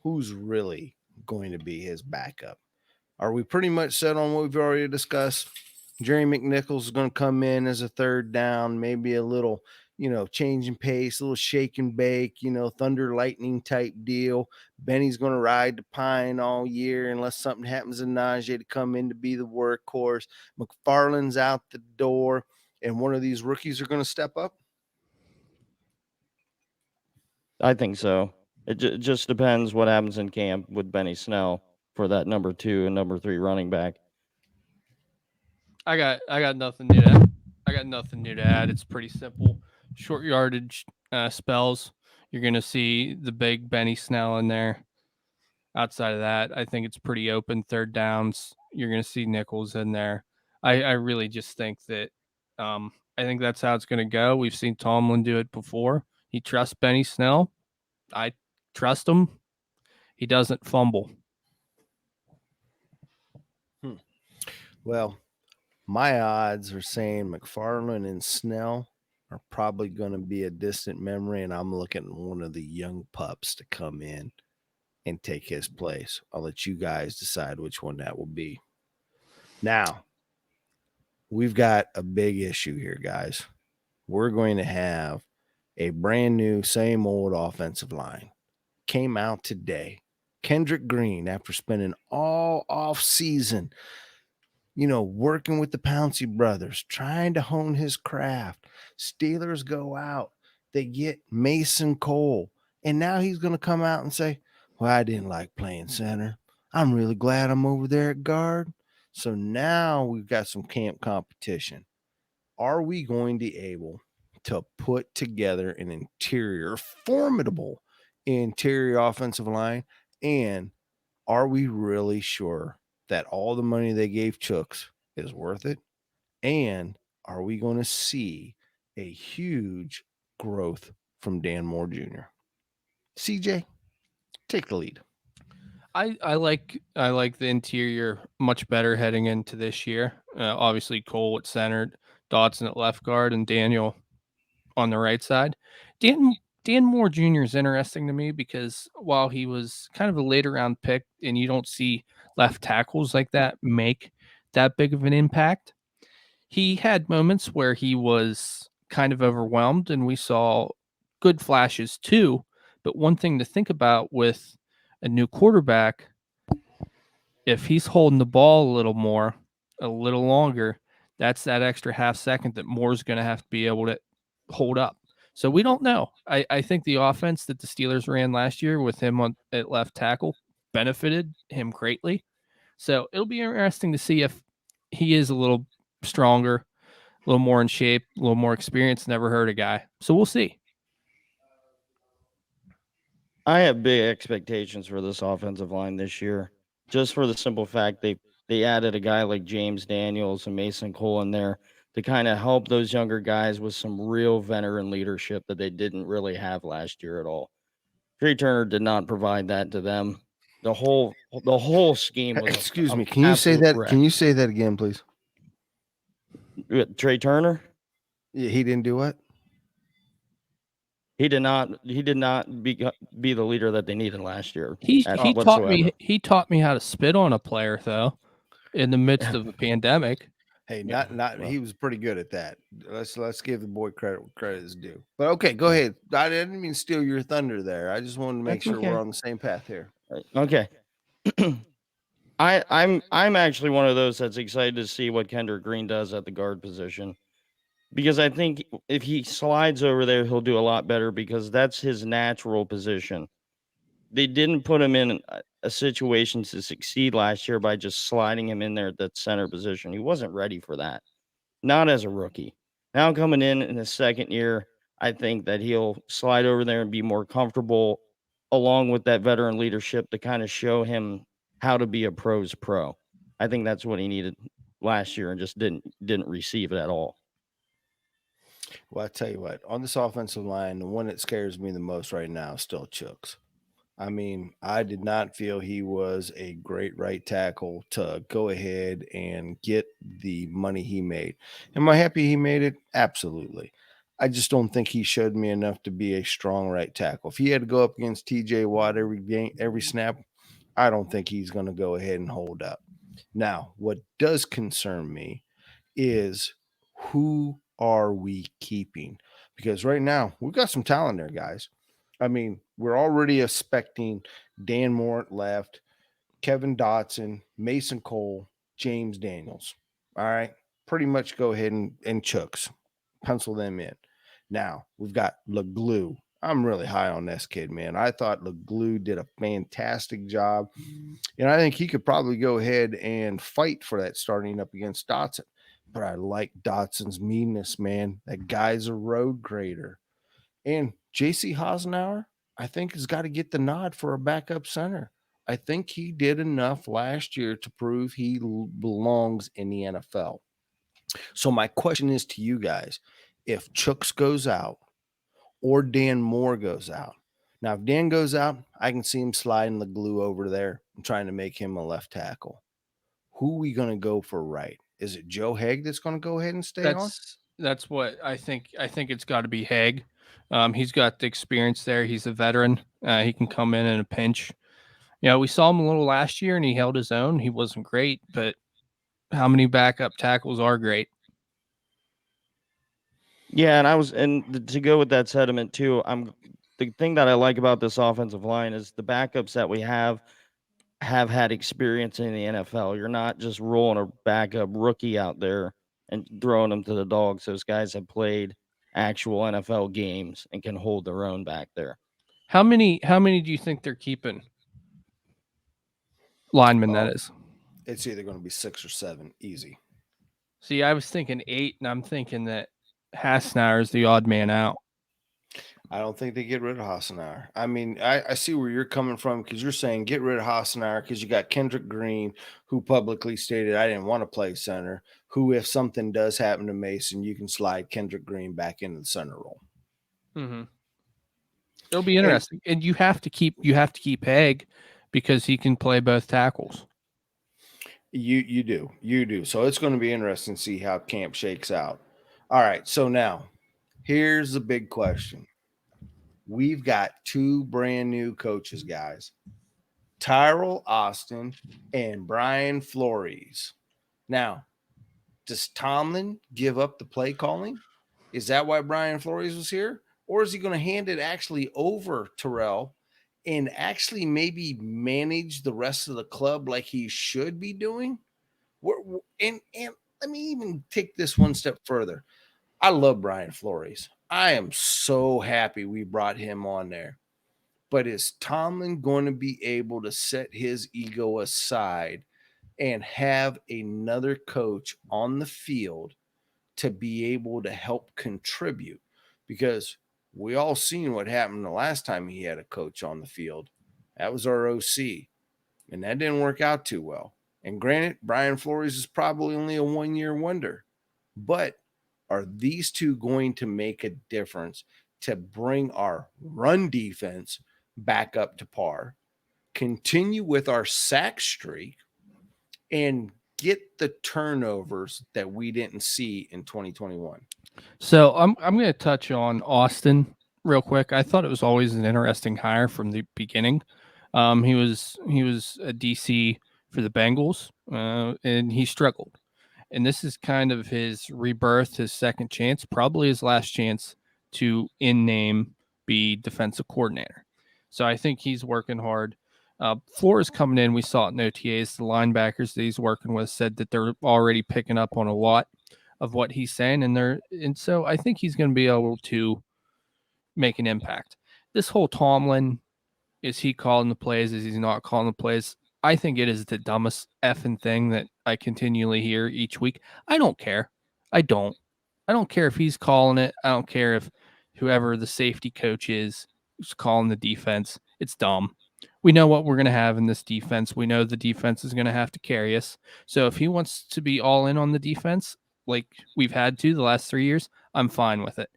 who's really going to be his backup? Are we pretty much set on what we've already discussed? Jerry McNichols is going to come in as a third down, maybe a little, change in pace, a little shake and bake, thunder lightning type deal. Benny's going to ride the pine all year unless something happens to Najee to come in to be the workhorse. McFarland's out the door, and one of these rookies are going to step up. I think so. It just depends what happens in camp with Benny Snell for that number 2 and number 3 running back. I got nothing new to add. It's pretty simple. Short yardage spells. You're going to see the big Benny Snell in there. Outside of that, I think it's pretty open. Third downs, you're going to see Nichols in there. I really just think that I think that's how it's going to go. We've seen Tomlin do it before. He trusts Benny Snell. I trust him. He doesn't fumble. Well, my odds are saying McFarland and Snell are probably going to be a distant memory, and I'm looking at one of the young pups to come in and take his place. I'll let you guys decide which one that will be. Now, we've got a big issue here, guys. We're going to have a brand new, same old offensive line. Came out today. Kendrick Green, after spending all off season, working with the Pouncey brothers, trying to hone his craft. Steelers go out. They get Mason Cole. And now he's going to come out and say, well, I didn't like playing center. I'm really glad I'm over there at guard. So now we've got some camp competition. Are we going to be able to put together an formidable interior offensive line? And are we really sure that all the money they gave Chooks is worth it? And are we going to see a huge growth from Dan Moore Jr.? CJ, take the lead. I like the interior much better heading into this year. Obviously, Cole at center, Dotson at left guard, and Daniel on the right side. Dan Moore Jr. is interesting to me because while he was kind of a later round pick, and you don't see left tackles like that make that big of an impact, he had moments where he was kind of overwhelmed, and we saw good flashes too. But one thing to think about with a new quarterback, if he's holding the ball a little more, a little longer, that's that extra half second that Moore's going to have to be able to hold up. So we don't know. I think the offense that the Steelers ran last year with him at left tackle benefited him greatly. So it'll be interesting to see if he is a little stronger, a little more in shape, a little more experienced. Never heard a guy. So we'll see. I have big expectations for this offensive line this year, just for the simple fact they added a guy like James Daniels and Mason Cole in there to kind of help those younger guys with some real veteran leadership that they didn't really have last year at all. Trey Turner did not provide that to them. The whole scheme was Excuse me. a Can you say absolute that? wreck. Can you say that again, please? Trey Turner? Yeah, he didn't do what? He did not be the leader that they needed last year. He whatsoever. taught me how to spit on a player though, in the midst of a pandemic. Hey, Yeah, not well. he was pretty good at that. Let's give the boy credit is due. But okay, go ahead. I didn't mean to steal your thunder there. I just wanted to make That's sure okay. we're on the same path here. Okay. I'm actually one of those that's excited to see what Kendrick Green does at the guard position, because I think if he slides over there, he'll do a lot better because that's his natural position. They didn't put him in a situation to succeed last year by just sliding him in there at that center position. He wasn't ready for that, not as a rookie. Now coming in his second year, I think that he'll slide over there and be more comfortable, along with that veteran leadership to kind of show him how to be a pro's pro. I think that's what he needed last year and just didn't receive it at all. Well, I tell you what, on this offensive line, the one that scares me the most right now is still Chooks. I mean, I did not feel he was a great right tackle to go ahead and get the money he made. Am I happy he made it? Absolutely. I just don't think he showed me enough to be a strong right tackle. If he had to go up against TJ Watt every game, every snap, I don't think he's going to go ahead and hold up. Now, what does concern me is who are we keeping? Because right now we've got some talent there, guys. I mean, we're already expecting Dan Moore at left, Kevin Dotson, Mason Cole, James Daniels. All right. Pretty much go ahead and Chooks. Pencil them in. Now we've got LeGlue. I'm really high on this kid, man. I thought LeGlue did a fantastic job. And I think he could probably go ahead and fight for that starting up against Dotson. But I like Dotson's meanness, man. That guy's a road grader. And JC Hasenauer, I think, has got to get the nod for a backup center. I think he did enough last year to prove he belongs in the NFL. So my question is to you guys, if Chooks goes out or Dan Moore goes out. Now, if Dan goes out, I can see him sliding the glue over there and trying to make him a left tackle. Who are we going to go for right? Is it Joe Haeg that's going to go ahead and stay on? That's what I think. I think it's got to be Haig. He's got the experience there. He's a veteran. He can come in a pinch. You know, we saw him a little last year, and he held his own. He wasn't great, but how many backup tackles are great? Yeah, and to go with that sentiment too, the thing that I like about this offensive line is the backups that we have had experience in the NFL. You're not just rolling a backup rookie out there and throwing them to the dogs. Those guys have played actual NFL games and can hold their own back there. How many do you think they're keeping? Linemen, that is. It's either going to be 6 or 7, easy. See, I was thinking 8, and I'm thinking that Hassenauer is the odd man out. I don't think they get rid of Hassenauer. I mean, I see where you're coming from because you're saying get rid of Hassenauer because you got Kendrick Green, who publicly stated, I didn't want to play center, who, if something does happen to Mason, you can slide Kendrick Green back into the center role. Mm-hmm. It'll be interesting. And you have to keep Haig because he can play both tackles. You do. So it's going to be interesting to see how camp shakes out. All right. So now here's the big question. We've got 2 brand new coaches, guys. Tyrell Austin and Brian Flores. Now, does Tomlin give up the play calling? Is that why Brian Flores was here? Or is he going to hand it actually over Terrell and actually maybe manage the rest of the club like he should be doing? And let me even take this one step further. I love Brian Flores. I am so happy we brought him on there. But is Tomlin going to be able to set his ego aside and have another coach on the field to be able to help contribute? Because we all seen what happened the last time he had a coach on the field. That was our OC, and that didn't work out too well. And granted, Brian Flores is probably only a 1-year wonder, but are these 2 going to make a difference to bring our run defense back up to par, continue with our sack streak, and get the turnovers that we didn't see in 2021? So I'm going to touch on Austin real quick. I thought it was always an interesting hire from the beginning. He was a DC for the Bengals, and he struggled. And this is kind of his rebirth, his second chance, probably his last chance to in name be defensive coordinator. So I think he's working hard. Flores coming in, we saw it in OTAs. The linebackers that he's working with said that they're already picking up on a lot of what he's saying, and so I think he's going to be able to make an impact. This whole Tomlin, is he calling the plays? Is he not calling the plays? I think it is the dumbest effing thing that I continually hear each week. I don't care. I don't care if he's calling it. I don't care if whoever the safety coach is who's calling the defense. It's dumb. We know what we're going to have in this defense. We know the defense is going to have to carry us. So if he wants to be all in on the defense, like we've had to the last 3 years, I'm fine with it.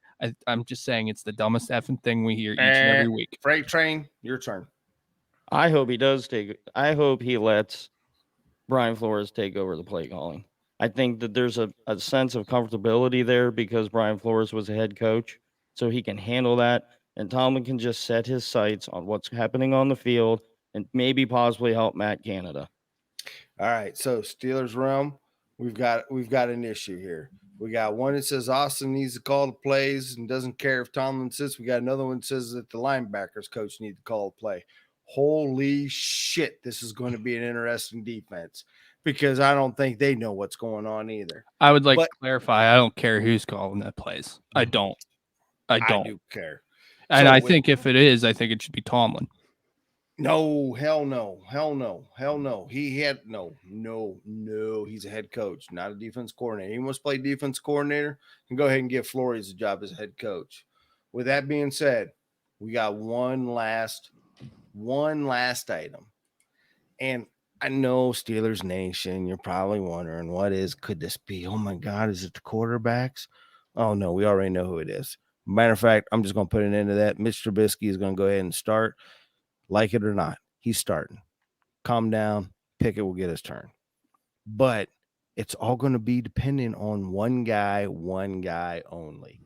I'm just saying it's the dumbest effing thing we hear each and every week. Freight train, your turn. I hope he does I hope he lets Brian Flores take over the play calling. I think that there's a sense of comfortability there because Brian Flores was a head coach, so he can handle that. And Tomlin can just set his sights on what's happening on the field and maybe possibly help Matt Canada. All right, so Steelers realm, we've got an issue here. We got one that says Austin needs to call the plays and doesn't care if Tomlin sits. We got another one that says that the linebackers coach needs to call the play. Holy shit, this is going to be an interesting defense because I don't think they know what's going on either. I would like to clarify, I don't care who's calling that plays. I don't. I do care. And I think if it is, I think it should be Tomlin. No, hell no. He had no. He's a head coach, not a defense coordinator. He wants to play defense coordinator, and go ahead and give Flores a job as head coach. With that being said, we got one last item. And I know Steelers Nation, you're probably wondering, could this be? Oh my God, is it the quarterbacks? Oh no, we already know who it is. Matter of fact, I'm just going to put an end to that. Mitch Trubisky is going to go ahead and start. Like it or not, he's starting. Calm down. Pickett will get his turn. But it's all going to be dependent on one guy only.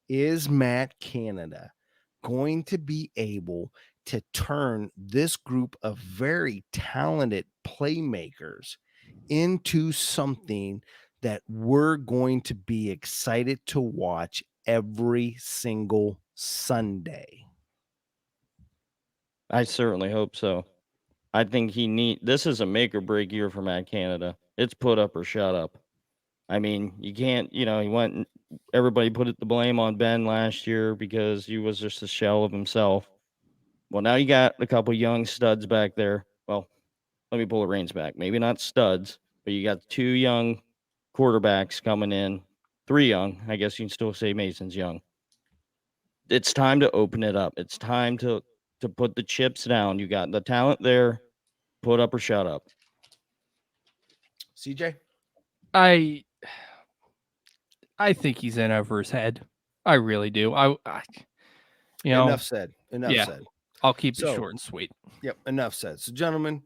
Is Matt Canada going to be able to turn this group of very talented playmakers into something that we're going to be excited to watch every single Sunday? I certainly hope so. I think this is a make or break year for Matt Canada. It's put up or shut up. I mean, you can't, he went and everybody put the blame on Ben last year because he was just a shell of himself. Well, now you got a couple young studs back there. Well, let me pull the reins back. Maybe not studs, but you got 2 young quarterbacks coming in. 3 young. I guess you can still say Mason's young. It's time to open it up. It's time to put the chips down. You got the talent there. Put up or shut up. CJ? I think he's in over his head. I really do. You know, Enough said. Enough yeah. said. I'll keep it So- short and sweet. Yep, enough said. So, gentlemen,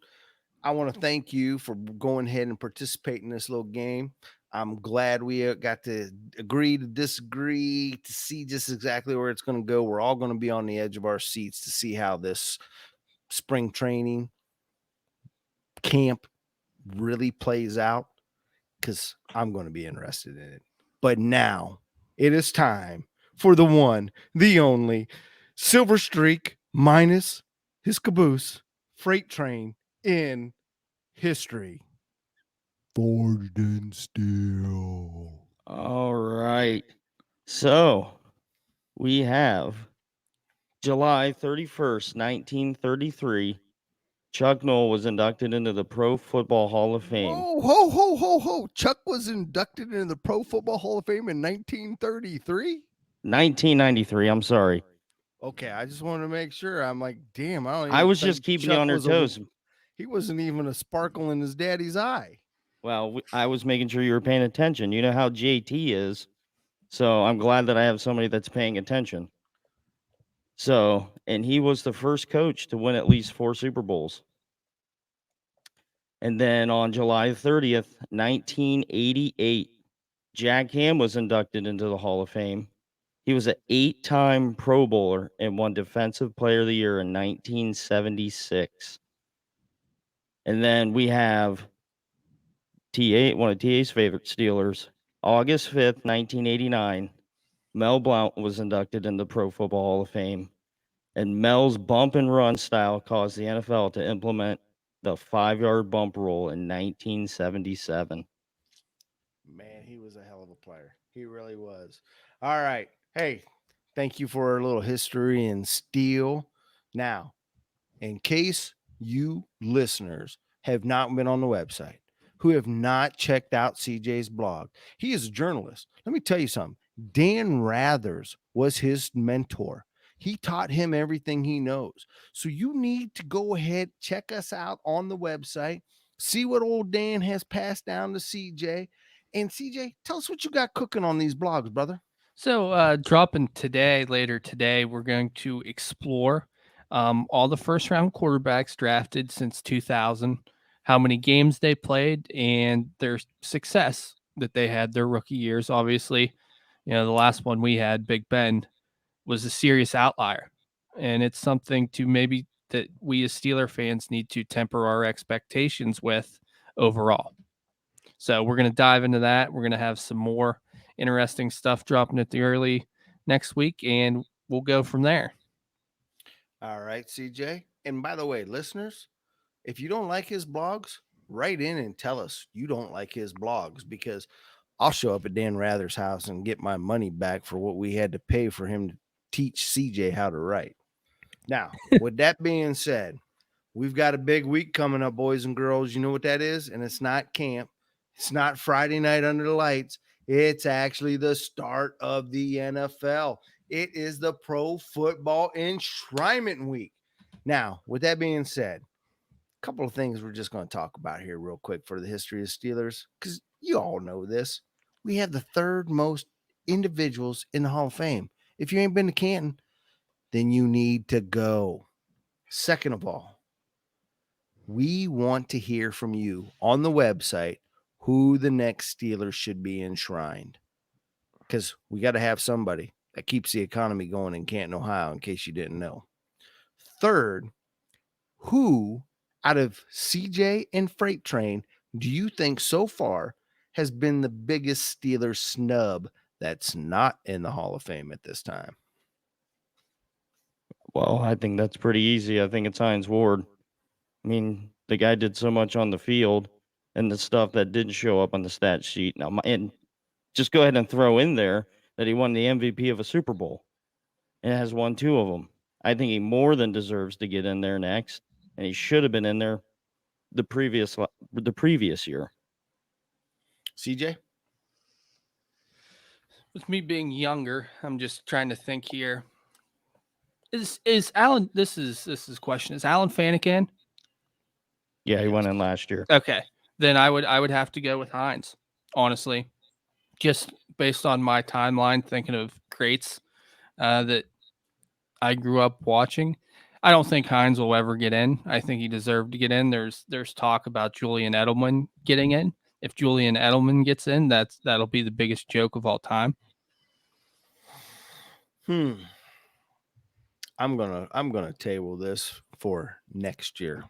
I want to thank you for going ahead and participating in this little game. I'm glad we got to agree to disagree to see just exactly where it's going to go. We're all going to be on the edge of our seats to see how this spring training camp really plays out, because I'm going to be interested in it. But now it is time for the one, the only Silver Streak minus his caboose freight train in history. Forged in steel. All right. So we have July 31st, 1933. Chuck Noll was inducted into the Pro Football Hall of Fame. Whoa, ho, ho, ho, ho. Chuck was inducted into the Pro Football Hall of Fame in 1933? 1993. I'm sorry. Okay, I just wanted to make sure. I'm like, damn, I don't I even was think just keeping Chuck you on your was toes. he wasn't even a sparkle in his daddy's eye. Well, I was making sure you were paying attention. You know how JT is. So I'm glad that I have somebody that's paying attention. So, and he was the first coach to win at least 4 Super Bowls. And then on July 30th, 1988, Jack Ham was inducted into the Hall of Fame. He was an 8-time Pro Bowler and won Defensive Player of the Year in 1976. And then we have TA, one of TA's favorite Steelers, August 5th, 1989. Mel Blount was inducted into the Pro Football Hall of Fame. And Mel's bump and run style caused the NFL to implement the 5-yard bump rule in 1977. Man, he was a hell of a player. He really was. All right. Hey, thank you for a little history and steel. Now, in case you listeners have not been on the website, who have not checked out CJ's blog, he is a journalist. Let me tell you something. Dan Rathers was his mentor. He taught him everything he knows. So you need to go ahead, check us out on the website, see what old Dan has passed down to CJ. And CJ, tell us what you got cooking on these blogs, brother. So, dropping later today, we're going to explore all the first round quarterbacks drafted since 2000, how many games they played, and their success that they had their rookie years. Obviously, the last one we had, Big Ben, was a serious outlier. And it's something to maybe that we as Steeler fans need to temper our expectations with overall. So we're going to dive into that. We're going to have some more interesting stuff dropping at the early next week, and we'll go from there. All right, CJ. And by the way, listeners, if you don't like his blogs, write in and tell us you don't like his blogs, because I'll show up at Dan Rather's house and get my money back for what we had to pay for him to teach CJ how to write. Now, with that being said, we've got a big week coming up, boys and girls. You know what that is? And it's not camp. It's not Friday night under the lights. It's actually the start of the NFL. It is the Pro Football Enshrinement Week. Now, with that being said, a couple of things we're just going to talk about here real quick for the history of Steelers, because you all know this. We have the third most individuals in the Hall of Fame. If you ain't been to Canton, then you need to go. Second of all, we want to hear from you on the website who the next Steelers should be enshrined, because we got to have somebody that keeps the economy going in Canton, Ohio, in case you didn't know. Third, who out of CJ and Freight Train do you think so far has been the biggest Steelers snub that's not in the Hall of Fame at this time? Well, I think that's pretty easy. I think it's Hines Ward. I mean, the guy did so much on the field and the stuff that didn't show up on the stat sheet. Now, and just go ahead and throw in there that he won the MVP of a Super Bowl and has won 2 of them. I think he more than deserves to get in there next, and he should have been in there the previous year. CJ? With me being younger, I'm just trying to think here. Is Alan? This is a question. Is Alan Fanigan? Yeah, he went in last year. Okay, then I would have to go with Hines. Honestly, just based on my timeline, thinking of greats that I grew up watching. I don't think Hines will ever get in. I think he deserved to get in. There's talk about Julian Edelman getting in. If Julian Edelman gets in, that'll be the biggest joke of all time. I'm gonna table this for next year.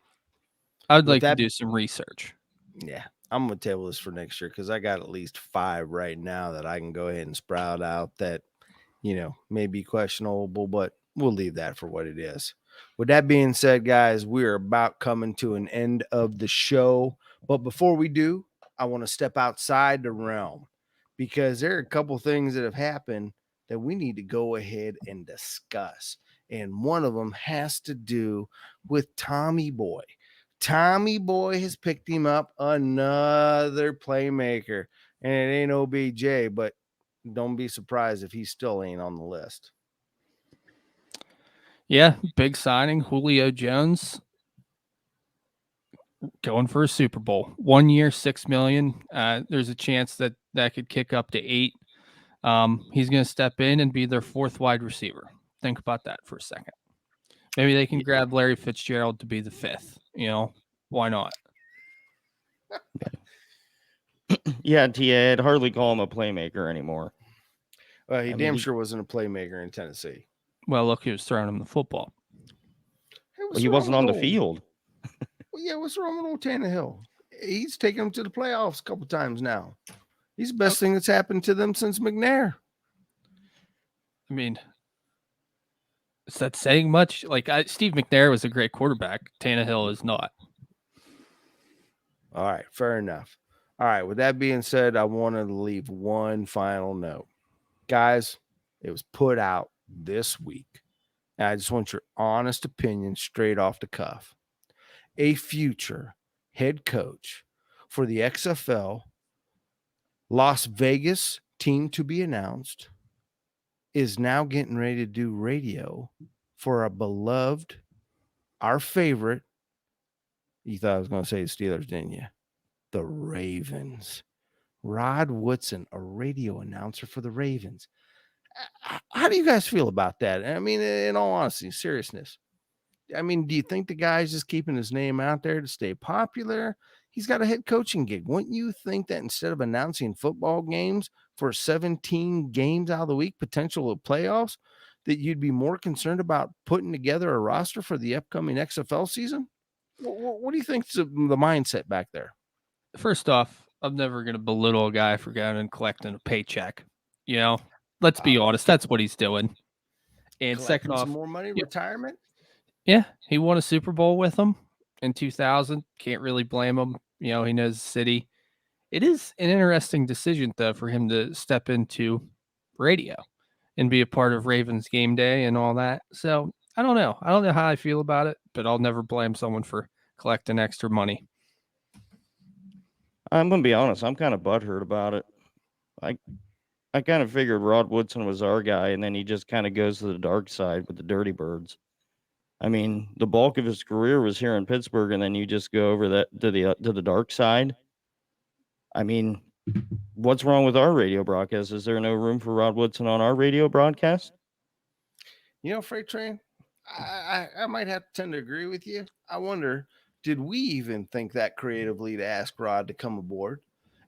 I'd like to do some research. Yeah, I'm gonna table this for next year because I got at least 5 right now that I can go ahead and sprout out that may be questionable, but we'll leave that for what it is. With that being said, guys, we're about coming to an end of the show. But before we do, I want to step outside the realm because there are a couple things that have happened that we need to go ahead and discuss. And one of them has to do with Tommy Boy. Tommy Boy has picked him up another playmaker, and it ain't OBJ, but don't be surprised if he still ain't on the list. Yeah, big signing. Julio Jones going for a Super Bowl. 1 year, $6 million. There's a chance that could kick up to 8. He's going to step in and be their 4th wide receiver. Think about that for a second. Maybe they can grab Larry Fitzgerald to be the 5th. Why not? Yeah, TA, I'd hardly call him a playmaker anymore. Well, he sure wasn't a playmaker in Tennessee. Well, look, he was throwing him the football. Well, he wasn't on the field. Well, yeah, what's wrong with old Tannehill? He's taken them to the playoffs a couple times now. He's the best thing that's happened to them since McNair. I mean, is that saying much? Like, Steve McNair was a great quarterback. Tannehill is not. All right, fair enough. All right, with that being said, I wanted to leave one final note. Guys, it was put out this week, and I just want your honest opinion straight off the cuff. A future head coach for the XFL Las Vegas team to be announced is now getting ready to do radio for our beloved, our favorite. You thought I was going to say the Steelers, didn't you? The Ravens. Rod Woodson, a radio announcer for the Ravens. How do you guys feel about that? I mean, in all honesty, seriousness. I mean, do you think the guy's just keeping his name out there to stay popular? He's got a head coaching gig. Wouldn't you think that instead of announcing football games for 17 games out of the week, potential of playoffs, that you'd be more concerned about putting together a roster for the upcoming XFL season? What do you think's the mindset back there? First off, I'm never going to belittle a guy for going and collecting a paycheck. Let's be honest. That's what he's doing. And second off, some more money, retirement. Yeah, he won a Super Bowl with them in 2000. Can't really blame him. He knows the city. It is an interesting decision, though, for him to step into radio and be a part of Ravens game day and all that. So I don't know. I don't know how I feel about it, but I'll never blame someone for collecting extra money. I'm going to be honest. I'm kind of butthurt about it. I kind of figured Rod Woodson was our guy, and then he just kind of goes to the dark side with the Dirty Birds. I mean, the bulk of his career was here in Pittsburgh, and then you just go over that to the dark side. I mean, what's wrong with our radio broadcast? Is there no room for Rod Woodson on our radio broadcast? Freight Train, I might have to tend to agree with you. I wonder, did we even think that creatively to ask Rod to come aboard?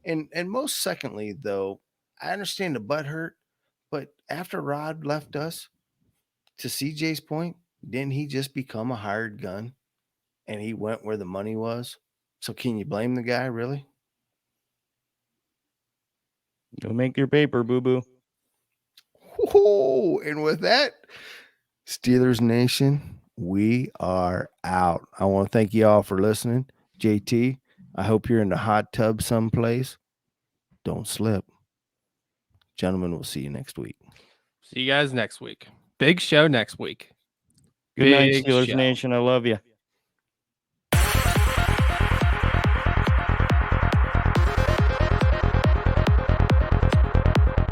And most secondly, though, I understand the butthurt, but after Rod left us, to CJ's point, didn't he just become a hired gun and he went where the money was? So can you blame the guy, really? Go make your paper, boo-boo. Oh, and with that, Steelers Nation, we are out. I want to thank you all for listening. JT, I hope you're in the hot tub someplace. Don't slip. Gentlemen, we'll see you next week. See you guys next week. Big show next week. Good night, Steelers Nation. I love you.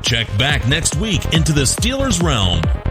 Check back next week into the Steelers Realm.